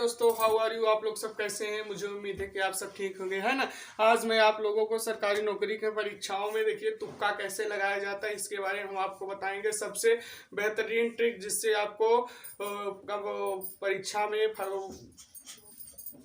दोस्तों, how are you. आप लोग सब कैसे हैं? मुझे उम्मीद है कि आप सब ठीक होंगे, है ना। आज मैं आप लोगों को सरकारी नौकरी के परीक्षाओं में देखिए तुक्का कैसे लगाया जाता है इसके बारे में हम आपको बताएंगे। सबसे बेहतरीन ट्रिक जिससे आपको परीक्षा में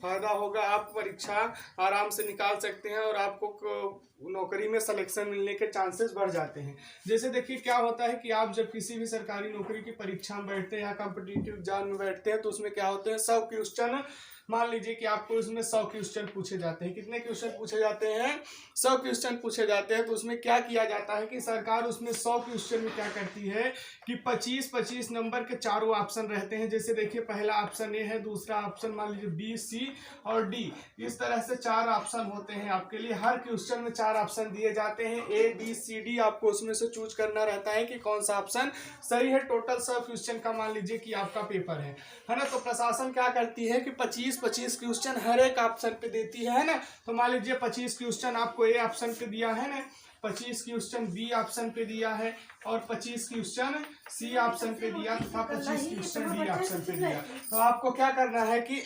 फायदा होगा, आप परीक्षा आराम से निकाल सकते हैं और आपको नौकरी में सिलेक्शन मिलने के चांसेस बढ़ जाते हैं। जैसे देखिए क्या होता है कि आप जब किसी भी सरकारी नौकरी की परीक्षा में बैठते हैं या कॉम्पिटिटिव एग्जाम में बैठते हैं तो उसमें क्या होते हैं 100 क्वेश्चन, मान लीजिए कि आपको उसमें 100 क्वेश्चन पूछे जाते हैं। कितने क्वेश्चन पूछे जाते हैं? 100 क्वेश्चन पूछे जाते हैं। तो उसमें क्या किया जाता है कि सरकार उसमें 100 क्वेश्चन में क्या करती है कि 25-25 नंबर के चारों ऑप्शन रहते हैं। जैसे देखिए पहला ऑप्शन ए है, दूसरा ऑप्शन मान लीजिए बी, सी और डी। इस तरह से 4 ऑप्शन होते हैं आपके लिए। हर क्वेश्चन में 4 ऑप्शन दिए जाते हैं, ए बी सी डी। आपको उसमें से चूज करना रहता है कि कौन सा ऑप्शन सही है। टोटल 100 क्वेश्चन का मान लीजिए कि आपका पेपर है ना। तो प्रशासन क्या करती है कि 25-25 क्वेश्चन हर एक ऑप्शन पे देती है ना। तो मान लीजिए 25 क्वेश्चन आपको ए ऑप्शन पे दिया है ना, 25 क्वेश्चन बी ऑप्शन पे दिया है और 25 क्वेश्चन सी ऑप्शन पे दिया तथा 25 क्वेश्चन डी ऑप्शन पे दिया। तो आपको क्या करना है कि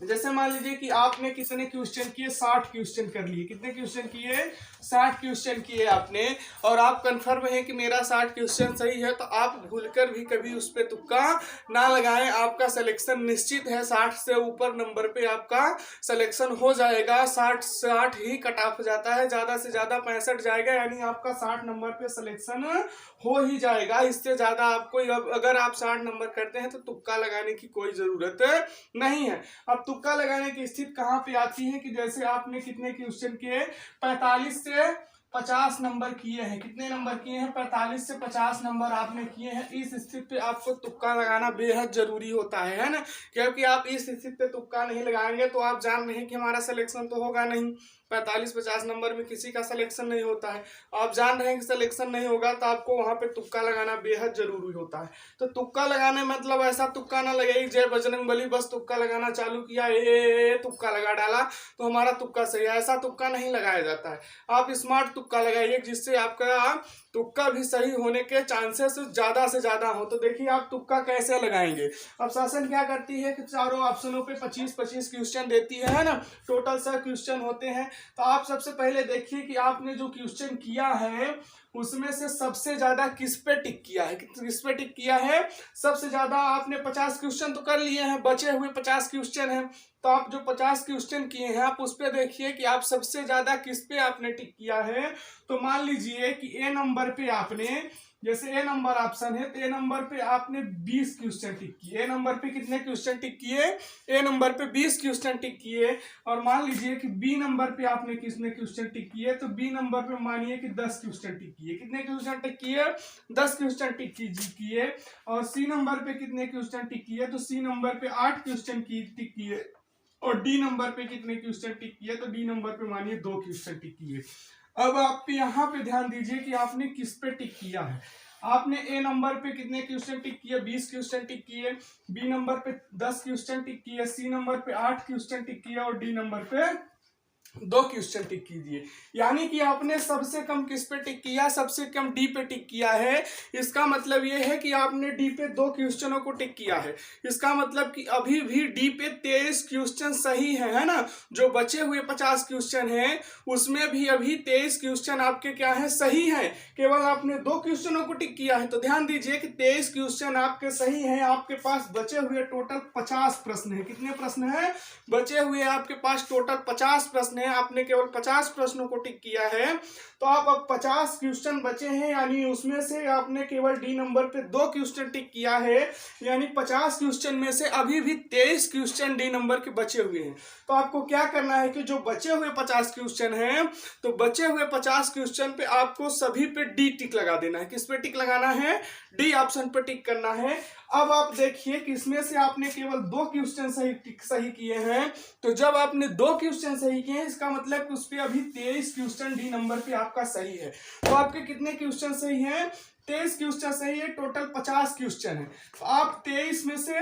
जैसे मान लीजिए कि आपने कितने क्वेश्चन किए, 60 क्वेश्चन कर लिए। कितने क्वेश्चन किए? 60 क्वेश्चन किए आपने, और आप कंफर्म है कि मेरा 60 क्वेश्चन सही है, तो आप भूलकर भी कभी उस पर तुक्का ना लगाएं। आपका सिलेक्शन निश्चित है। 60 से ऊपर नंबर पे आपका सिलेक्शन हो जाएगा। 60 ही कट ऑफ जाता है, ज़्यादा से ज़्यादा 65 जाएगा, यानी आपका 60 नंबर पे सिलेक्शन हो ही जाएगा। इससे ज़्यादा आपको अगर आप 60 नंबर करते हैं तो तुक्का लगाने की कोई ज़रूरत नहीं है। अब तुक्का लगाने की स्थिति कहाँ पे आती है कि जैसे आपने कितने क्वेश्चन किए, 45 से 50 नंबर किए हैं। कितने नंबर किए हैं? 45 से 50 नंबर आपने किए हैं। इस स्थिति पे आपको तुक्का लगाना बेहद जरूरी होता है ना। क्योंकि आप इस स्थिति पे तुक्का नहीं लगाएंगे तो आप जान रहे हैं कि हमारा सिलेक्शन तो होगा नहीं। 45-50 नंबर में किसी का सिलेक्शन नहीं होता है। आप जान रहे हैं कि सिलेक्शन नहीं होगा तो आपको वहां पे तुक्का लगाना बेहद जरूरी होता है। तो तुक्का लगाने मतलब ऐसा तुक्का ना लगे जय बजरंगबली बस तुक्का लगाना चालू किया, तुक्का लगा डाला तो हमारा तुक्का सही है। ऐसा तुक्का नहीं लगाया जाता है। आप स्मार्ट तुक्का लगाइए जिससे आपका तुक्का भी सही होने के चांसेस ज्यादा से ज्यादा हो। तो देखिए आप तुक्का कैसे लगाएंगे। अब शासन क्या करती है कि चारों ऑप्शनों पे 25-25 क्वेश्चन देती है ना। टोटल 100 क्वेश्चन होते हैं। तो आप सबसे पहले देखिए कि आपने जो क्वेश्चन किया है उसमें से सबसे ज्यादा किस पे टिक किया है। किस पे टिक किया है? सबसे ज्यादा आपने 50 क्वेश्चन तो कर लिए हैं, बचे हुए 50 क्वेश्चन हैं। तो आप जो 50 क्वेश्चन किए हैं आप उस पे देखिए कि आप सबसे ज्यादा किस पे आपने टिक किया है। तो मान लीजिए कि ए नंबर पे आपने, जैसे ए नंबर ऑप्शन है तो ए नंबर पे आपने 20 क्वेश्चन टिक किए। ए नंबर पे कितने क्वेश्चन टिक किए? ए नंबर पे 20 क्वेश्चन टिक किए। और मान लीजिए कि बी नंबर पे आपने कितने क्वेश्चन टिक किए, तो बी नंबर पे मानिए कि 10 क्वेश्चन टिक किए। कितने क्वेश्चन टिक किए? 10 क्वेश्चन टिक किए। और सी नंबर पे कितने क्वेश्चन टिक किए? तो सी नंबर पे 8 क्वेश्चन टिक किए। और डी नंबर पे कितने क्वेश्चन टिक किए? तो डी नंबर पे मानिए 2 क्वेश्चन टिक किए। अब आप यहाँ पे ध्यान दीजिए कि आपने किस पे टिक किया है। आपने ए नंबर पे कितने क्वेश्चन टिक किए? 20 क्वेश्चन टिक किए। बी नंबर पे 10 क्वेश्चन टिक किए। सी नंबर पे 8 क्वेश्चन टिक किया और डी नंबर पे 2 क्वेश्चन टिक कीजिए। यानी कि आपने सबसे कम किस पे टिक किया? सबसे कम डी पे टिक किया है। इसका मतलब ये है कि आपने डी पे 2 क्वेश्चनों को टिक किया है। इसका मतलब कि अभी भी डी पे 23 क्वेश्चन सही है ना। जो बचे हुए 50 क्वेश्चन हैं उसमें भी अभी 23 क्वेश्चन आपके क्या है? सही है। केवल आपने 2 क्वेश्चनों को टिक किया है। तो ध्यान दीजिए कि 23 क्वेश्चन आपके सही हैं। आपके पास बचे हुए टोटल 50 प्रश्न है। कितने प्रश्न है बचे हुए? आपके पास टोटल 50 प्रश्न है। आपने केवल 50 प्रश्नों को टिक किया है। तो आप अब 50 क्वेश्चन बचे हैं, यानी उसमें से आपने केवल डी नंबर पे 2 क्वेश्चन टिक किया है। यानी 50 क्वेश्चन में से अभी भी 23 क्वेश्चन डी नंबर के बचे हुए हैं। तो आपको क्या करना है कि जो बचे हुए 50 क्वेश्चन हैं, तो बचे हुए 50 क्वेश्चन पे आपको सभी पे डी टिक लगा देना है। किस पे टिक लगाना है? डी ऑप्शन पे टिक करना है। अब आप देखिए कि इसमें से आपने केवल 2 क्वेश्चन सही किए हैं। तो जब आपने 2 क्वेश्चन सही किए हैं इसका मतलब कि उस पर अभी 23 क्वेश्चन डी नंबर पे आपका सही है। तो आपके कितने क्वेश्चन सही हैं? 23 क्वेश्चन सही है। टोटल 50 क्वेश्चन है। तो आप 23 में से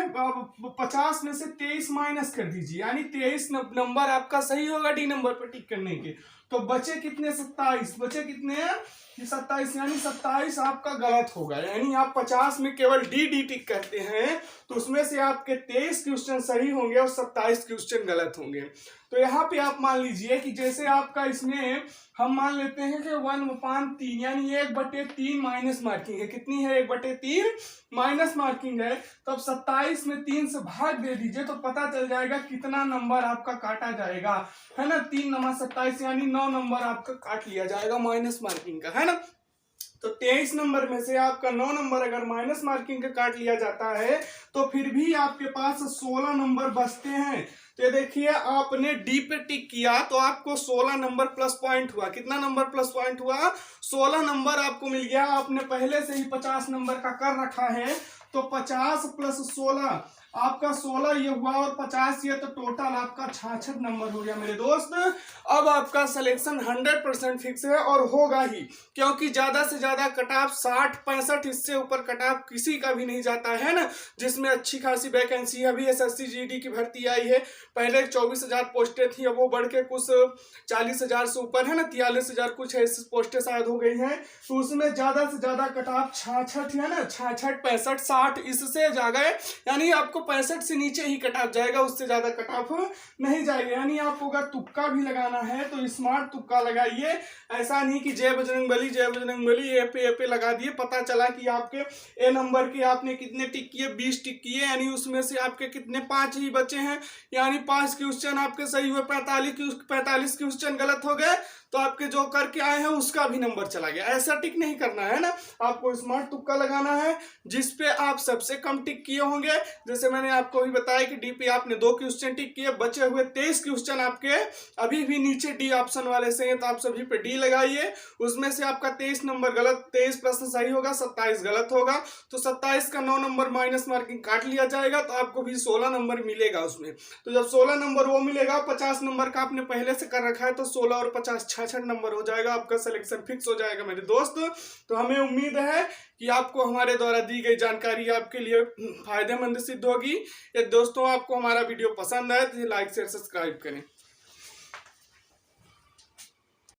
50 में से 23 माइनस कर दीजिए, यानी 23 नंबर आपका सही होगा डी नंबर पर टिक करने के। तो बचे कितने 27, बचे कितने 27, यानी 27 आपका गलत होगा। यानी आप 50 में केवल डी टिक करते हैं तो उसमें से आपके 23 क्वेश्चन सही होंगे और 27 क्वेश्चन गलत होंगे। तो यहाँ पे आप मान लीजिए कि जैसे आपका इसमें हम मान लेते हैं कि 1/3 यानी 1/3 माइनस मार्किंग है। कितनी है? 1/3 माइनस मार्किंग है। तो अब 27 में 3 से भाग दे दीजिए तो पता चल जाएगा कितना नंबर आपका काटा जाएगा, है ना। 3 × 27 यानी 9 नंबर आपका काट लिया जाएगा माइनस मार्किंग का, है ना। तो 23 नंबर में से आपका 9 नंबर अगर माइनस मार्किंग का काट लिया जाता है तो फिर भी आपके पास 16 नंबर बचते हैं। तो ये देखिए आपने डी पे टिक किया तो आपको 16 नंबर प्लस पॉइंट हुआ। कितना नंबर प्लस पॉइंट हुआ? 16 नंबर आपको मिल गया। आपने पहले से ही 50 नंबर का कर रखा है तो 50 + 16 आपका 16 ये हुआ और 50 ये, तो टोटल आपका 66 नंबर हो गया मेरे दोस्त। अब आपका सिलेक्शन 100% फिक्स है और होगा ही, क्योंकि ज्यादा से ज्यादा कटाफ 60-65 इससे ऊपर कटाफ किसी का भी नहीं जाता है ना, जिसमें अच्छी खासी वैकेंसी है। अभी एसएससी जीडी की भर्ती आई है, पहले 24,000 पोस्टें थी, अब वो बढ़ के कुछ 40,000 से ऊपर है ना, 43,000 कुछ ऐसी पोस्टें शायद हो गई हैं। तो उसमें ज्यादा से ज्यादा कटाफ 66 है ना, 66, 65, 60 इससे जा गए, यानी आपको 65 से नीचे ही कटाफ जाएगा, उससे ज्यादा कटाफ नहीं जाएगा। यानी आपको अगर तुक्का भी लगाना है तो स्मार्ट तुक्का लगाइए। ऐसा नहीं कि जय बजरंगबली जय बजरंगबली ए पे लगा दिए, पता चला कि आपके ए नंबर के आपने कितने टिक किए? 20 टिक किए, यानी उसमें से आपके कितने 5 ही बचे हैं, यानी 5 क्वेश्चन आपके सही हुए, 45 क्वेश्चन गलत हो गए, तो आपके जो करके आए हैं उसका भी नंबर चला गया। ऐसा टिक नहीं करना है ना, आपको स्मार्ट तुक्का लगाना है जिसपे आप सबसे कम टिक किए होंगे। जैसे मैंने आपको भी बताया कि डी पे आपने 2 क्वेश्चन टिक किए, बचे हुए 23 क्वेश्चन आपके अभी भी नीचे डी ऑप्शन वाले से हैं, तो आप सभी पे डी लगाइए। उसमें से आपका 23 नंबर गलत, 23 प्रश्न सही होगा, 27 गलत होगा, तो 27 का 9 नंबर माइनस मार्किंग काट लिया जाएगा, तो आपको भी 16 नंबर मिलेगा उसमें। तो जब 16 नंबर वो मिलेगा, 50 नंबर का आपने पहले से कर रखा है, तो 16 और 50 66 नंबर हो जाएगा, आपका सिलेक्शन फिक्स हो जाएगा मेरे दोस्त। तो हमें उम्मीद है कि आपको हमारे द्वारा दी गई जानकारी आपके लिए फायदेमंद सिद्ध होगी। यदि दोस्तों आपको हमारा वीडियो पसंद आए तो लाइक शेयर सब्सक्राइब करें।